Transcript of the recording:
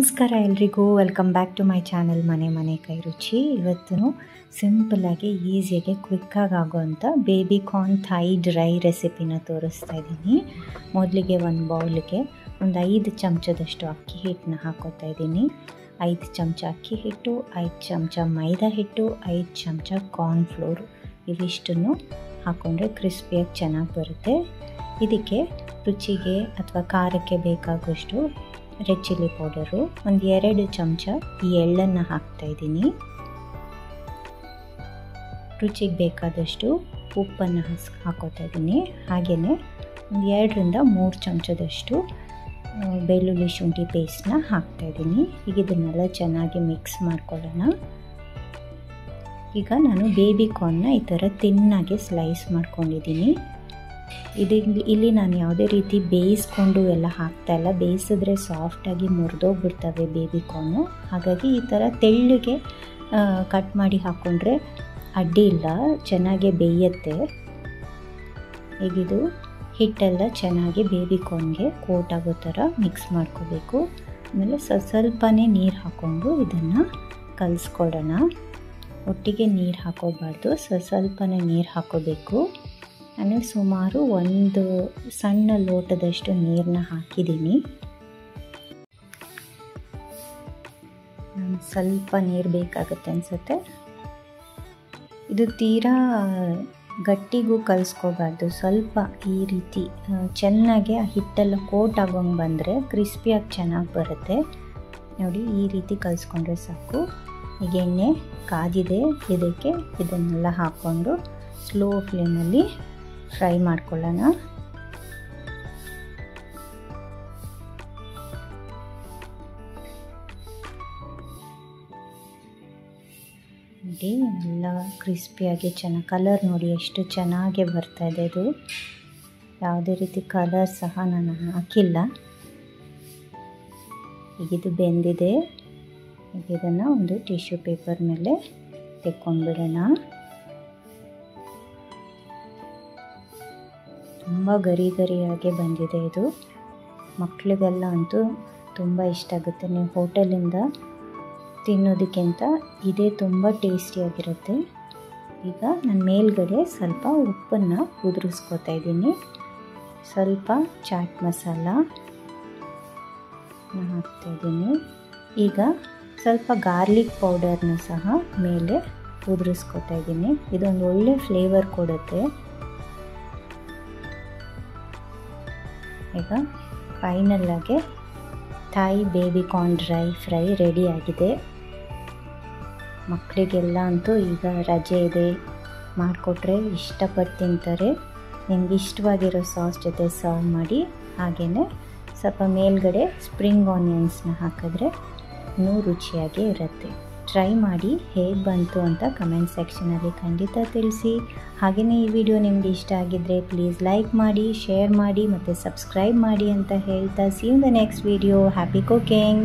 ನಮಸ್ಕಾರ ಎಲ್ರಿಗೂ, welcome back to my channel ಮನೆ ಕೈ ರುಚಿ. ಇವತ್ತು ಸಿಂಪಲ್ಲಾಗಿ ಈಸಿಯಾಗಿ ಕ್ವಿಕ್ಕಾಗಿ ಆಗೋವಂಥ ಬೇಬಿ ಕಾರ್ನ್ ಥೈ ಡ್ರೈ ರೆಸಿಪಿನ ತೋರಿಸ್ತಾ ಇದ್ದೀನಿ. ಮೊದಲಿಗೆ ಒಂದು ಬೌಲ್ಗೆ ಒಂದು 5 ಚಮಚದಷ್ಟು ಅಕ್ಕಿ ಹಿಟ್ಟನ್ನ ಹಾಕೋತಾ ಇದ್ದೀನಿ. 5 ಚಮಚ ಅಕ್ಕಿ ಹಿಟ್ಟು, 5 ಚಮಚ ಮೈದಾ ಹಿಟ್ಟು, 5 ಚಮಚ ಕಾರ್ನ್ ಫ್ಲೋರ್, ಇವಿಷ್ಟನ್ನು ಹಾಕ್ಕೊಂಡ್ರೆ ಕ್ರಿಸ್ಪಿಯಾಗಿ ಚೆನ್ನಾಗಿ ಬರುತ್ತೆ. ಇದಕ್ಕೆ ರುಚಿಗೆ ಅಥವಾ ಖಾರಕ್ಕೆ ಬೇಕಾಗುವಷ್ಟು ರೆಡ್ ಚಿಲ್ಲಿ ಪೌಡರು, ಒಂದು 2 ಚಮಚ ಈ ಎಳ್ಳನ್ನು ಹಾಕ್ತಾಯಿದ್ದೀನಿ. ರುಚಿಗೆ ಬೇಕಾದಷ್ಟು ಉಪ್ಪನ್ನು ಹಾಕೋತಾ ಇದ್ದೀನಿ. ಹಾಗೆಯೇ ಒಂದು 2ರಿಂದ 3 ಚಮಚದಷ್ಟು ಬೆಳ್ಳುಳ್ಳಿ ಶುಂಠಿ ಪೇಸ್ಟನ್ನ ಹಾಕ್ತಾಯಿದ್ದೀನಿ. ಈಗ ಇದನ್ನೆಲ್ಲ ಚೆನ್ನಾಗಿ ಮಿಕ್ಸ್ ಮಾಡ್ಕೊಳ್ಳೋಣ. ಈಗ ನಾನು ಬೇಬಿ ಕಾರ್ನ್ನ ಈ ಥರ ತಿನ್ನಾಗಿ ಸ್ಲೈಸ್ ಮಾಡ್ಕೊಂಡಿದ್ದೀನಿ. ಇಲ್ಲಿ ನಾನು ಯಾವುದೇ ರೀತಿ ಬೇಯಿಸ್ಕೊಂಡು ಎಲ್ಲ ಹಾಕ್ತಾಯಿಲ್ಲ. ಬೇಯಿಸಿದ್ರೆ ಸಾಫ್ಟಾಗಿ ಮುರಿದೋಗ್ಬಿಡ್ತವೆ ಬೇಬಿ ಕಾರ್ನು. ಹಾಗಾಗಿ ಈ ಥರ ತೆಳ್ಳಗೆ ಕಟ್ ಮಾಡಿ ಹಾಕ್ಕೊಂಡ್ರೆ ಅಡ್ಡಿ ಇಲ್ಲ, ಚೆನ್ನಾಗಿ ಬೇಯುತ್ತೆ. ಈಗಿದು ಹಿಟ್ಟೆಲ್ಲ ಚೆನ್ನಾಗಿ ಬೇಬಿ ಕಾರ್ನ್ಗೆ ಕೋಟ್ ಆಗೋ ಥರ ಮಿಕ್ಸ್ ಮಾಡ್ಕೋಬೇಕು. ಆಮೇಲೆ ಸ್ವಲ್ಪನೇ ನೀರು ಹಾಕ್ಕೊಂಡು ಇದನ್ನು ಕಲಿಸ್ಕೊಳ್ಳೋಣ. ಒಟ್ಟಿಗೆ ನೀರು ಹಾಕೋಬಾರ್ದು, ಸ್ವಲ್ಪನೇ ನೀರು ಹಾಕೋಬೇಕು. ಆಮೇಲೆ ಸುಮಾರು ಒಂದು ಸಣ್ಣ ಲೋಟದಷ್ಟು ನೀರನ್ನ ಹಾಕಿದ್ದೀನಿ. ಸ್ವಲ್ಪ ನೀರು ಬೇಕಾಗುತ್ತೆ ಅನಿಸುತ್ತೆ. ಇದು ತೀರಾ ಗಟ್ಟಿಗೂ ಕಲಿಸ್ಕೋಬಾರ್ದು, ಸ್ವಲ್ಪ ಈ ರೀತಿ ಚೆನ್ನಾಗಿ ಆ ಹಿಟ್ಟೆಲ್ಲ ಕೋಟ್ ಆಗೋಂಗೆ ಬಂದರೆ ಕ್ರಿಸ್ಪಿಯಾಗಿ ಚೆನ್ನಾಗಿ ಬರುತ್ತೆ. ನೋಡಿ, ಈ ರೀತಿ ಕಲಿಸ್ಕೊಂಡ್ರೆ ಸಾಕು. ಈಗ ಎಣ್ಣೆ ಕಾದಿದೆ, ಇದಕ್ಕೆ ಇದನ್ನೆಲ್ಲ ಹಾಕ್ಕೊಂಡು ಸ್ಲೋ ಫ್ಲೇಮಲ್ಲಿ ಫ್ರೈ ಮಾಡ್ಕೊಳ್ಳೋಣ. ನೋಡಿ, ಎಲ್ಲ ಕ್ರಿಸ್ಪಿಯಾಗಿ ಚೆನ್ನಾಗಿ ಕಲರ್ ನೋಡಿ ಎಷ್ಟು ಚೆನ್ನಾಗಿ ಬರ್ತಾಯಿದೆ. ಇದು ಯಾವುದೇ ರೀತಿ ಕಲರ್ ಸಹ ನಾನು ಹಾಕಿಲ್ಲ. ಈಗಿದು ಬೆಂದಿದೆ. ಈಗ ಇದನ್ನು ಒಂದು ಟಿಶ್ಯೂ ಪೇಪರ್ ಮೇಲೆ ತೆಕ್ಕೊಂಡ್ಬಿಡೋಣ. ತುಂಬ ಗರಿಯಾಗಿ ಬಂದಿದೆ ಇದು. ಮಕ್ಕಳಿಗೆಲ್ಲ ಅಂತೂ ತುಂಬ ಇಷ್ಟ ಆಗುತ್ತೆ. ನೀವು ಹೋಟೆಲಿಂದ ತಿನ್ನೋದಕ್ಕಿಂತ ಇದೇ ತುಂಬ ಟೇಸ್ಟಿಯಾಗಿರುತ್ತೆ. ಈಗ ನಾನು ಮೇಲ್ಗಡೆ ಸ್ವಲ್ಪ ಉಪ್ಪನ್ನು ಉದುರಿಸ್ಕೊತಾ ಇದ್ದೀನಿ. ಸ್ವಲ್ಪ ಚಾಟ್ ಮಸಾಲ ಹಾಕ್ತಾಯಿದ್ದೀನಿ. ಈಗ ಸ್ವಲ್ಪ ಗಾರ್ಲಿಕ್ ಪೌಡರ್ನ ಸಹ ಮೇಲೆ ಉದುರಿಸ್ಕೊತಾ ಇದ್ದೀನಿ. ಇದೊಂದು ಒಳ್ಳೆ ಫ್ಲೇವರ್ ಕೊಡುತ್ತೆ. ಈಗ ಫೈನಲ್ಲಾಗಿ Thai baby corn dry fry ready ಆಗಿದೆ. ಮಕ್ಕಳಿಗೆಲ್ಲ ಅಂತೂ ಈಗ ರಜೆ ಇದೆ, ಮಾಡಿಕೊಟ್ರೆ ಇಷ್ಟಪಟ್ಟು ತಿಂತಾರೆ. ನಿಮ್ಗೆ ಇಷ್ಟವಾಗಿರೋ ಸಾಸ್ ಜೊತೆ ಸರ್ವ್ ಮಾಡಿ. ಹಾಗೆಯೇ ಸ್ವಲ್ಪ ಮೇಲ್ಗಡೆ ಸ್ಪ್ರಿಂಗ್ ಆನಿಯನ್ಸ್ನ ಹಾಕಿದ್ರೆ ಇನ್ನೂ ರುಚಿಯಾಗಿ ಇರುತ್ತೆ. ಟ್ರೈ ಮಾಡಿ, ಹೇಗೆ ಬಂತು ಅಂತ ಕಮೆಂಟ್ ಸೆಕ್ಷನಲ್ಲಿ ಖಂಡಿತ ತಿಳಿಸಿ. ಹಾಗೆಯೇ ಈ ವಿಡಿಯೋ ನಿಮಗೆ ಇಷ್ಟ ಆಗಿದ್ದರೆ ಪ್ಲೀಸ್ ಲೈಕ್ ಮಾಡಿ, ಶೇರ್ ಮಾಡಿ ಮತ್ತು ಸಬ್ಸ್ಕ್ರೈಬ್ ಮಾಡಿ ಅಂತ ಹೇಳ್ತಾ, see you in the next video. Happy cooking.